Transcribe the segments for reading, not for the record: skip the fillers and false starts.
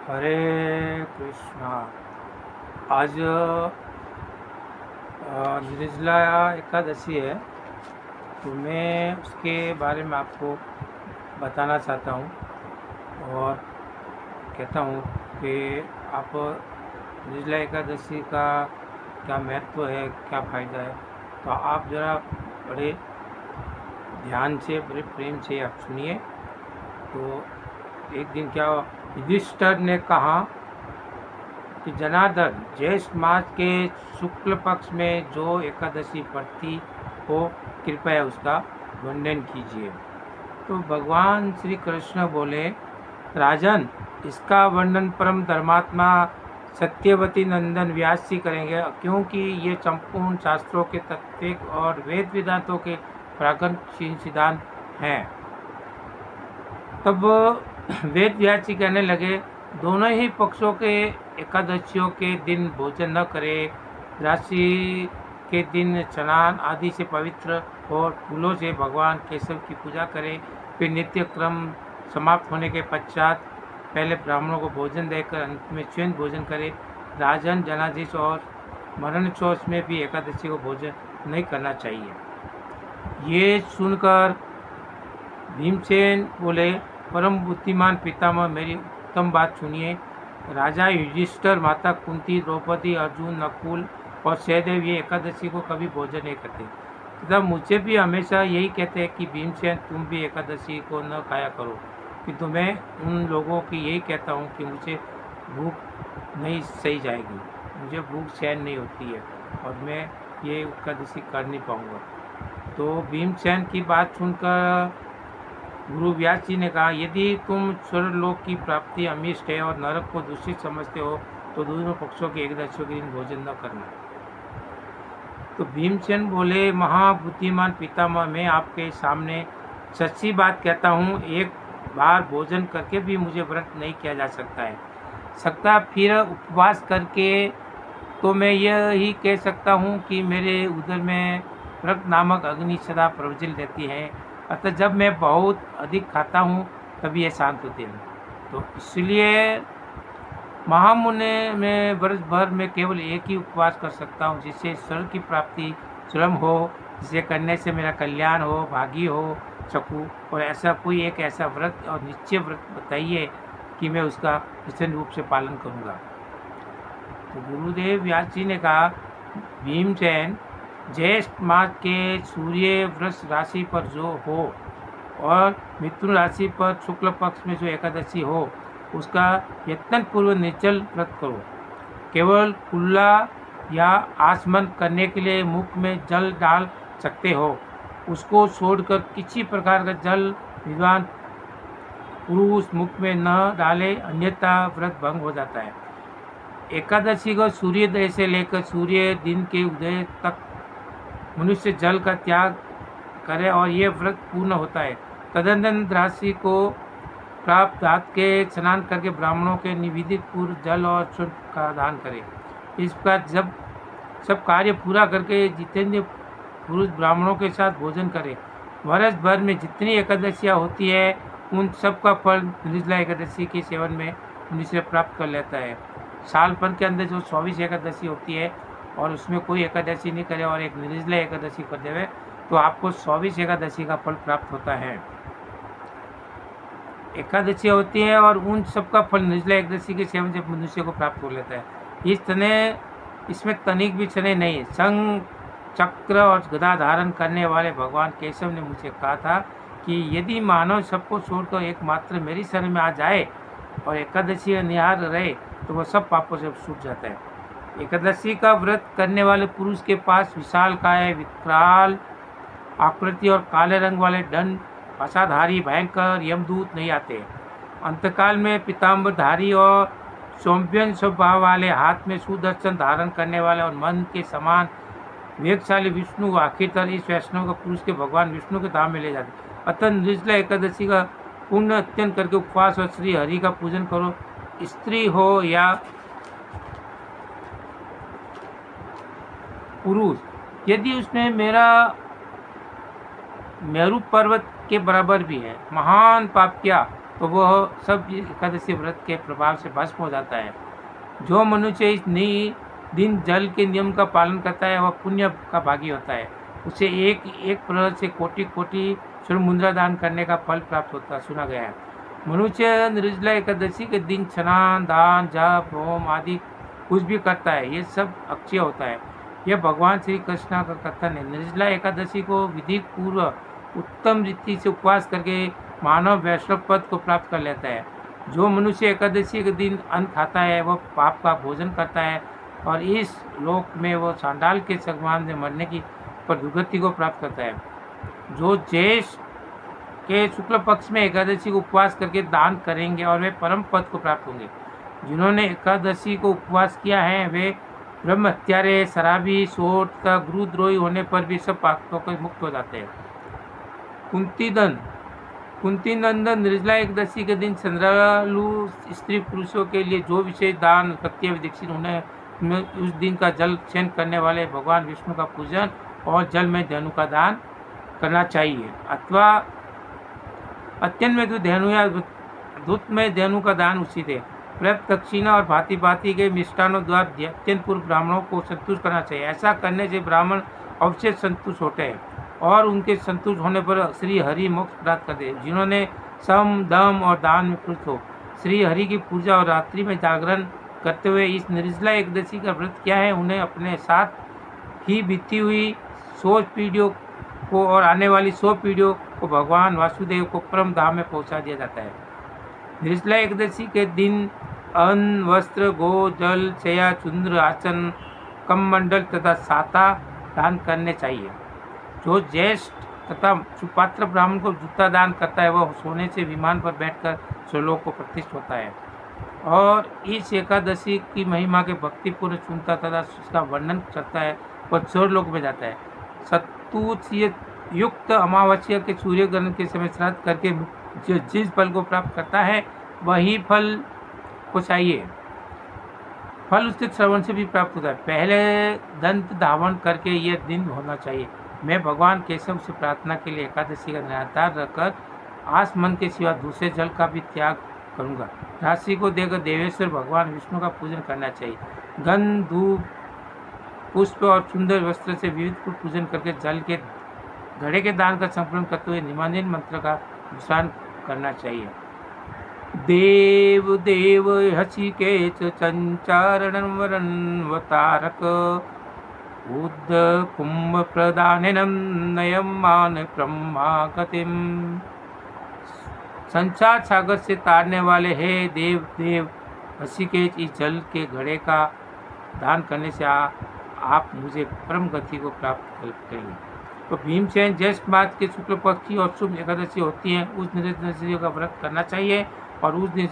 हरे कृष्णा। आज निर्जला एकादशी है, तो मैं उसके बारे में आपको बताना चाहता हूँ और कहता हूँ कि आप निर्जला एकादशी का क्या महत्व है, क्या फ़ायदा है, तो आप ज़रा बड़े ध्यान से, बड़े प्रेम से आप सुनिए। तो एक दिन क्या हुआ, युधिष्ठिर ने कहा कि जनार्दन, ज्येष्ठ मास के शुक्ल पक्ष में जो एकादशी पड़ती हो, कृपया उसका वर्णन कीजिए। तो भगवान श्री कृष्ण बोले, राजन, इसका वर्णन परम धर्मात्मा सत्यवती नंदन व्यास जी करेंगे, क्योंकि ये संपूर्ण शास्त्रों के तत्विक और वेद वेदांतों के प्रागण सिद्धांत हैं। तब वेद व्यास जी कहने लगे, दोनों ही पक्षों के एकादशियों के दिन भोजन न करें, राशि के दिन स्नान आदि से पवित्र और फूलों से भगवान केशव की पूजा करें, फिर नित्य क्रम समाप्त होने के पश्चात पहले ब्राह्मणों को भोजन देकर अंत में स्वयं भोजन करें। राजन, जनादेश और मरण चौथ में भी एकादशी को भोजन नहीं करना चाहिए। ये सुनकर भीमसेन बोले, परम बुद्धिमान पितामह, मेरी उत्तम बात सुनिए। राजा युधिष्ठिर, माता कुंती, द्रौपदी, अर्जुन, नकुल और सहदेव ये एकादशी को कभी भोजन नहीं करते तथा मुझे भी हमेशा यही कहते हैं कि भीमसेन, तुम भी एकादशी को न खाया करो। किंतु मैं उन लोगों की यही कहता हूँ कि मुझे भूख नहीं सही जाएगी, मुझे भूख सहन नहीं होती है और मैं ये एकादशी कर नहीं पाऊँगा। तो भीमसेन की बात सुनकर गुरु व्यास जी ने कहा, यदि तुम स्वर्गलोक की प्राप्ति अमिष्ट है और नरक को दूषित समझते हो, तो दोनों पक्षों के एकादशियों के दिन भोजन न करना। तो भीमसेन बोले, महाबुद्धिमान पितामह, मैं आपके सामने सच्ची बात कहता हूँ, एक बार भोजन करके भी मुझे व्रत नहीं किया जा सकता। फिर उपवास करके तो मैं यही कह सकता हूँ कि मेरे उदर में व्रत नामक अग्नि सदा प्रज्वलित रहती है, अतः जब मैं बहुत अधिक खाता हूँ तभी ये शांत होते हैं। तो इसलिए महामुनि में वर्ष भर में केवल एक ही उपवास कर सकता हूँ, जिससे स्वर्ग की प्राप्ति सुलभ हो, जिसे करने से मेरा कल्याण हो, भागी हो सकूँ। और ऐसा कोई एक ऐसा व्रत और निश्चय व्रत बताइए कि मैं उसका निश्चित रूप से पालन करूँगा। तो गुरुदेव व्यास जी ने कहा, भीमसेन, ज्येष्ठ मास के सूर्य वृष राशि पर जो हो और मिथुन राशि पर शुक्ल पक्ष में जो एकादशी हो, उसका यत्न पूर्व निर्जल व्रत करो। केवल कुल्ला या आसमन करने के लिए मुख में जल डाल सकते हो, उसको छोड़कर किसी प्रकार का जल विद्वान पुरुष मुख में न डाले, अन्यथा व्रत भंग हो जाता है। एकादशी को सूर्योदय से लेकर सूर्य दिन के उदय तक मनुष्य जल का त्याग करे और ये व्रत पूर्ण होता है। तदनंतर राशि को प्राप्त दात के स्नान करके ब्राह्मणों के निवेदित पूर्व जल और शुद्ध का दान करे। इस प्रकार जब सब कार्य पूरा करके जितेंद्र पुरुष ब्राह्मणों के साथ भोजन करे। वर्ष भर में जितनी एकादशियाँ होती है, उन सब का फल निर्जला एकादशी के सेवन में मनुष्य प्राप्त कर लेता है। साल भर के अंदर जो 24 एकादशी होती है और उसमें कोई एकादशी नहीं करे और एक निर्जला एकादशी कर देवे, तो आपको 24 एकादशी का फल प्राप्त होता है। एकादशी होती है और उन सब का फल निर्जला एकादशी के सेवन से मनुष्य को प्राप्त हो लेता है। इसमें तनिक भी क्षण नहीं है। संग, चक्र और गदा धारण करने वाले भगवान केशव ने मुझे कहा था कि यदि मानव सबको छोड़कर एकमात्र मेरी शरण में आ जाए और एकादशी निहार रहे, तो वह सब पापों से छूट जाता है। एकादशी का व्रत करने वाले पुरुष के पास विशालकाय, विकराल आकृति और काले रंग वाले दंड पाशाधारी भयंकर यमदूत नहीं आते। अंतकाल में पीताम्बरधारी और सौम्यन स्वभाव वाले, हाथ में सुदर्शन धारण करने वाले और मन के समान वेगशाली विष्णु आखिरकार इस वैष्णव का पुरुष के भगवान विष्णु के धाम में ले जाते। अतः निर्जला एकादशी का पुण्य अत्यंत करके उपवास और श्री हरि का पूजन करो। स्त्री हो या पुरुष, यदि उसमें मेरू पर्वत के बराबर भी है, महान पाप किया तो वह सब एकादशी व्रत के प्रभाव से भस्म हो जाता है। जो मनुष्य इस दिन जल के नियम का पालन करता है वह पुण्य का भागी होता है। उसे एक एक प्रहर से कोटि कोटि स्वर्ण मुद्रा दान करने का फल प्राप्त होता सुना गया है। मनुष्य निर्जला एकादशी के दिन स्नान, दान, जप, होम आदि कुछ भी करता है, ये सब अक्षय होता है। यह भगवान श्री कृष्ण का कथन है। निर्जला एकादशी को विधि पूर्व उत्तम रीति से उपवास करके मानव वैष्णव पद को प्राप्त कर लेता है। जो मनुष्य एकादशी के दिन अन्न खाता है वह पाप का भोजन करता है और इस लोक में वह चांडाल के समान में मरने की पर दुर्गति को प्राप्त करता है। जो ज्येष्ठ के शुक्ल पक्ष में एकादशी को उपवास करके दान करेंगे और वे परम पद को प्राप्त होंगे। जिन्होंने एकादशी को उपवास किया है वे ब्रह्म हत्यारे, शराबी, शोर तथा गुरुद्रोही होने पर भी सब पापों से मुक्त हो जाते हैं। कुंती नंदन निर्जला एकादशी के दिन श्रद्धालु स्त्री पुरुषों के लिए जो विशेष दान प्रत्यय दीक्षित उन्हें उस दिन का जल सेवन करने वाले भगवान विष्णु का पूजन और जल में धेनु का दान करना चाहिए अथवा अत्यंत में तो धेनु या दूत में धेनु का दान उचित है। पर्याप्त दक्षिणा और भांति भांति के मिष्ठानों द्वारा अत्यंत पूर्व ब्राह्मणों को संतुष्ट करना चाहिए। ऐसा करने से ब्राह्मण अवश्य संतुष्ट होते हैं और उनके संतुष्ट होने पर श्री हरि मोक्ष प्राप्त करते हैं। जिन्होंने सम, दम और दान में प्रवृत्त हो श्री हरि की पूजा और रात्रि में जागरण करते हुए इस निर्जला एकादशी का व्रत किया है, उन्हें अपने साथ ही बीती हुई 100 पीढ़ियों को और आने वाली 100 पीढ़ियों को भगवान वासुदेव को परम धाम में पहुंचा दिया जाता है। निर्जला एकादशी के दिन अन्न, वस्त्र, गो, जल, शया, चुंद्र, आसन, कमंडल तथा साता दान करने चाहिए। जो ज्येष्ठ तथा सुपात्र ब्राह्मण को जूता दान करता है वह सोने से विमान पर बैठकर स्वलोक को प्रतिष्ठित होता है और इस एकादशी की महिमा के भक्तिपूर्ण सुनता तथा उसका वर्णन करता है वह स्वर्गलोक में जाता है। सत्तुत युक्त अमावस्या के सूर्य ग्रहण के समय श्राद्ध करके जिस फल को प्राप्त करता है वही फल को चाहिए। फल उसके श्रवण से भी प्राप्त होता है। पहले दंत धावन करके यह दिन होना चाहिए। मैं भगवान केशव से प्रार्थना के लिए एकादशी का निराधार रखकर आस मन के सिवा दूसरे जल का भी त्याग करूंगा। राशि को देकर देवेश्वर भगवान विष्णु का पूजन करना चाहिए। गंध, धूप, पुष्प और सुंदर वस्त्र से विविध पूजन करके जल के घड़े के दान का संपूर्ण करते हुए निमांजन मंत्र का उच्चारण करना चाहिए। देव देव हसिकेश संचारण वरन्वतारक उद्ध कुंभ प्रदानम नयमान ब्रह्मागतिम। संसार सागर से तारने वाले हे देव देव हसिकेश, इस जल के घड़े का दान करने से आप मुझे परम गति को प्राप्त करेंगे। तो भीमसेन ज्येष्ठ मास के शुक्ल पक्ष की और शुभ एकादशी होती है, उस निर्जला का व्रत करना चाहिए और उस दिन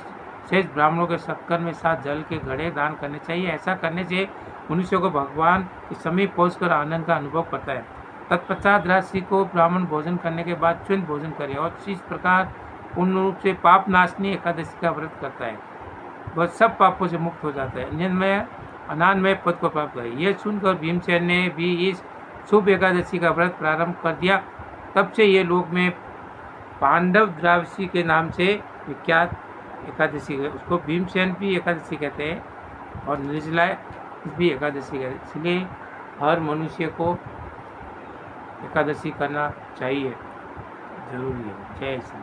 शेष ब्राह्मणों के सत्कर्म में साथ जल के घड़े दान करने चाहिए। ऐसा करने से मनुष्य को भगवान के समीप पहुंचकर आनंद का अनुभव करता है। तत्पश्चात राशि को ब्राह्मण भोजन करने के बाद स्वयं भोजन करे और इस प्रकार पूर्ण रूप से पाप नाशनी एकादशी का व्रत करता है, वह सब पापों से मुक्त हो जाता है, अन्यन्मय अनान्मय पद को प्राप्त करे। यह सुनकर भीमसेन ने भी इस शुभ एकादशी का व्रत प्रारंभ कर दिया। तब से ये लोक में पांडव द्वादशी के नाम से विख्यात एकादशी है। उसको भीमसेन भी एकादशी कहते हैं और निर्जला भी एकादशी कहते हैं। इसलिए हर मनुष्य को एकादशी करना चाहिए, जरूरी है। जय श्री